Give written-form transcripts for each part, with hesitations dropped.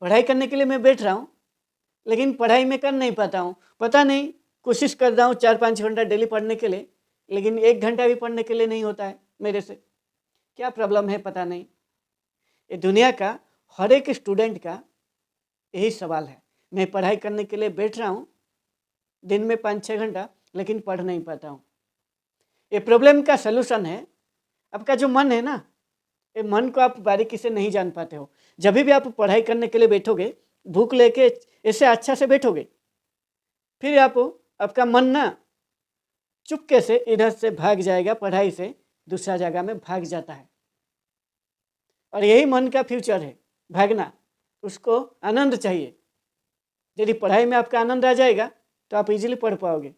पढ़ाई करने के लिए मैं बैठ रहा हूँ, लेकिन पढ़ाई में कर नहीं पाता हूँ। पता नहीं, कोशिश कर रहा हूँ 4-5 घंटा डेली पढ़ने के लिए, लेकिन 1 घंटा भी पढ़ने के लिए नहीं होता है मेरे से। क्या प्रॉब्लम है पता नहीं। ये दुनिया का हर एक स्टूडेंट का यही सवाल है। मैं पढ़ाई करने के लिए बैठ रहा हूँ दिन में 5-6 घंटा, लेकिन पढ़ नहीं पाता हूँ। ये प्रॉब्लम का सलूशन है आपका जो मन है ना, ये मन को आप बारीकी से नहीं जान पाते हो। जब भी आप पढ़ाई करने के लिए बैठोगे, भूख लेके ऐसे अच्छा से बैठोगे, फिर आपका मन ना चुपके से इधर से भाग जाएगा, पढ़ाई से दूसरा जगह में भाग जाता है। और यही मन का फ्यूचर है, भागना। उसको आनंद चाहिए। यदि पढ़ाई में आपका आनंद आ जाएगा तो आप इजीली पढ़ पाओगे।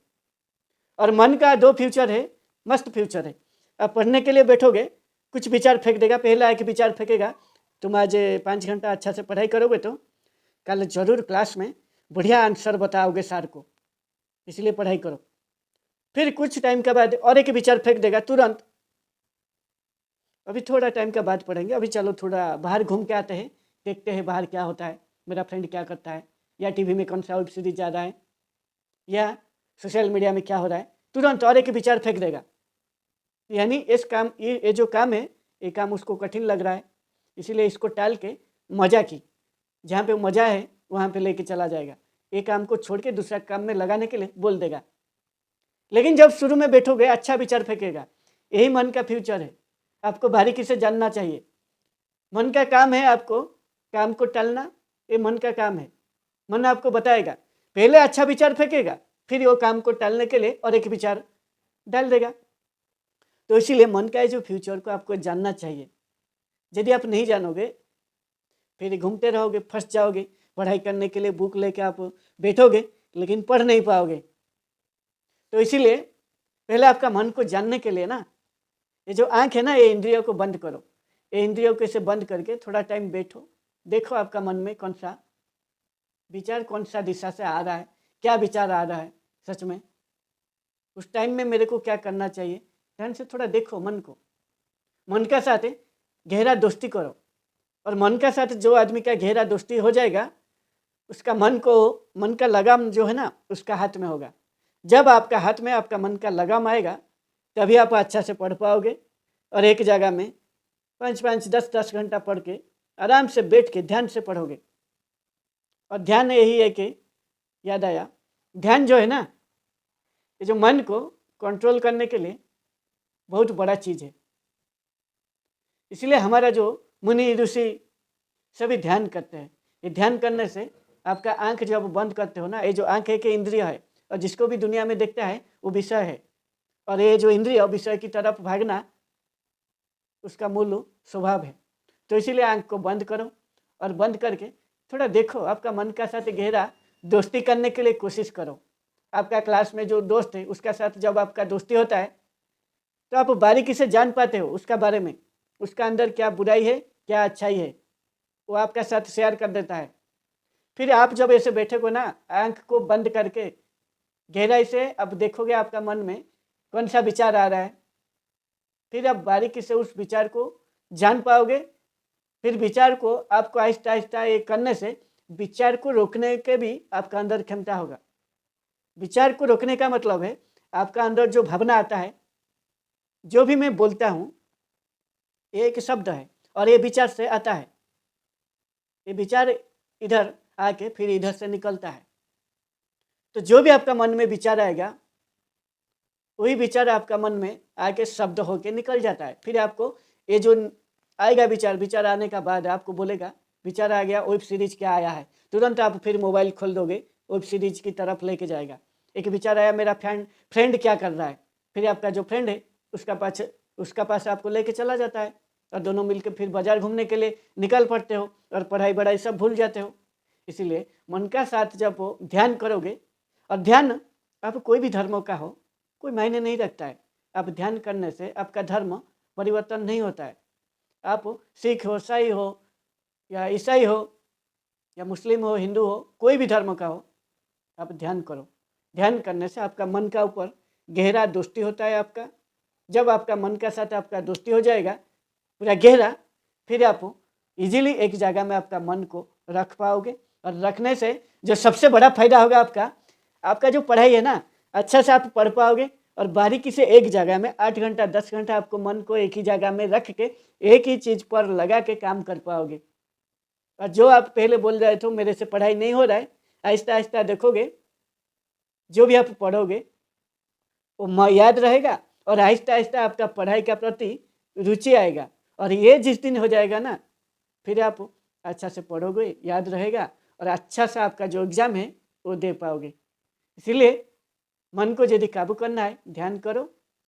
और मन का 2 फ्यूचर है, मस्त फ्यूचर है। आप पढ़ने के लिए बैठोगे, कुछ विचार फेंक देगा, पहला एक विचार फेंकेगा, तुम आज 5 घंटा अच्छा से पढ़ाई करोगे तो कल जरूर क्लास में बढ़िया आंसर बताओगे सर को, इसलिए पढ़ाई करो। फिर कुछ टाइम के बाद और एक विचार फेंक देगा तुरंत, अभी थोड़ा टाइम के बाद पढ़ेंगे, अभी चलो थोड़ा बाहर घूम के आते हैं, देखते हैं बाहर क्या होता है, मेरा फ्रेंड क्या करता है, या टीवी में कौन सा वेब सीरीज जा रहा है, या सोशल मीडिया में क्या हो रहा है। तुरंत और एक विचार फेंक देगा। यानी ये जो काम है, ये काम उसको कठिन लग रहा है, इसीलिए इसको टाल के मज़ा की, जहाँ पे मज़ा है वहाँ पे लेके चला जाएगा। ये काम को छोड़ के दूसरा काम में लगाने के लिए बोल देगा। लेकिन जब शुरू में बैठोगे, अच्छा विचार फेंकेगा। यही मन का फ्यूचर है, आपको बारीकी से जानना चाहिए। मन का काम है आपको काम को टालना, ये मन का काम है। मन आपको बताएगा, पहले अच्छा विचार फेंकेगा, फिर वो काम को टालने के लिए और एक विचार डाल देगा। तो इसीलिए मन का जो फ्यूचर को आपको जानना चाहिए। यदि आप नहीं जानोगे, फिर घूमते रहोगे, फंस जाओगे। पढ़ाई करने के लिए बुक लेके आप बैठोगे, लेकिन पढ़ नहीं पाओगे। तो इसीलिए पहले आपका मन को जानने के लिए ना, ये जो आँख है ना, ये इंद्रियों को बंद करो। ये इंद्रियों को इसे बंद करके थोड़ा टाइम बैठो, देखो आपका मन में कौन सा विचार, कौन सा दिशा से आ रहा है, क्या विचार आ रहा है सच में। उस टाइम में मेरे को क्या करना चाहिए, ध्यान से थोड़ा देखो मन को। मन का साथ गहरा दोस्ती करो। और मन का साथ जो आदमी का गहरा दोस्ती हो जाएगा, उसका मन का लगाम जो है ना, उसका हाथ में होगा। जब आपका हाथ में आपका मन का लगाम आएगा, तभी आप अच्छा से पढ़ पाओगे। और एक जगह में 5-5, 10-10 घंटा पढ़ के आराम से बैठ के ध्यान से पढ़ोगे। और ध्यान यही है कि, याद आया, ध्यान जो है ना, ये जो मन को कंट्रोल करने के लिए बहुत बड़ा चीज़ है। इसलिए हमारा जो मुनि ऋषि सभी ध्यान करते हैं। ये ध्यान करने से आपका आंख जब बंद करते हो ना, ये जो आंख एक इंद्रिय है, और जिसको भी दुनिया में देखता है वो विषय है। और ये जो इंद्रिय विषय की तरफ भागना, उसका मूल स्वभाव है। तो इसीलिए आंख को बंद करो, और बंद करके थोड़ा देखो, आपका मन का साथ गहरा दोस्ती करने के लिए कोशिश करो। आपका क्लास में जो दोस्त है, उसका साथ जब आपका दोस्ती होता है, तो आप बारीकी से जान पाते हो उसका बारे में, उसका अंदर क्या बुराई है, क्या अच्छाई है, वो आपका साथ शेयर कर देता है। फिर आप जब ऐसे बैठे को ना, आंख को बंद करके गहराई से अब देखोगे आपका मन में कौन सा विचार आ रहा है। फिर आप बारीकी से उस विचार को जान पाओगे। फिर विचार को आपको आहिस्ता आहिस्ता ये करने से विचार को रोकने के भी आपका अंदर क्षमता होगा। विचार को रोकने का मतलब है, आपका अंदर जो भावना आता है, जो भी मैं बोलता हूँ, ये एक शब्द है और ये विचार से आता है। ये विचार इधर आके फिर इधर से निकलता है। तो जो भी आपका मन में विचार आएगा, वही विचार आपका मन में आके शब्द होके निकल जाता है। फिर आपको ये जो आएगा विचार आने का बाद आपको बोलेगा, विचार आ गया, वेब सीरीज क्या आया है, तुरंत आप फिर मोबाइल खोल दोगे, वेब सीरीज की तरफ लेके जाएगा। एक विचार आया, मेरा फ्रेंड क्या कर रहा है, फिर आपका जो फ्रेंड है उसका पास आपको लेके चला जाता है, और दोनों मिलकर फिर बाजार घूमने के लिए निकल पड़ते हो, और पढ़ाई बढ़ाई सब भूल जाते हो। इसीलिए मन का साथ जब ध्यान करोगे, और ध्यान आप कोई भी धर्मों का हो, कोई मायने नहीं रखता है। आप ध्यान करने से आपका धर्म परिवर्तन नहीं होता है। आप सिख हो, साई हो, या ईसाई हो, या मुस्लिम हो, हिंदू हो, कोई भी धर्म का हो, आप ध्यान करो। ध्यान करने से आपका मन का ऊपर गहरा दोस्ती होता है आपका। जब आपका मन का साथ आपका दोस्ती हो जाएगा पूरा गहरा, फिर आप इजीली एक जगह में आपका मन को रख पाओगे। और रखने से जो सबसे बड़ा फायदा होगा आपका जो पढ़ाई है ना, अच्छा से आप पढ़ पाओगे और बारीकी से एक जगह में 8 घंटा 10 घंटा आपको मन को एक ही जगह में रख के एक ही चीज़ पर लगा के काम कर पाओगे। और जो आप पहले बोल रहे थे मेरे से पढ़ाई नहीं हो रहा है, आहिस्ता आहिस्ता देखोगे जो भी आप पढ़ोगे वो याद रहेगा और आहिस्ता आहिस्ता आपका पढ़ाई का प्रति रुचि आएगा। और ये जिस दिन हो जाएगा ना, फिर आप अच्छा से पढ़ोगे, याद रहेगा और अच्छा सा आपका जो एग्ज़ाम है वो दे पाओगे। इसीलिए मन को यदि काबू करना है, ध्यान करो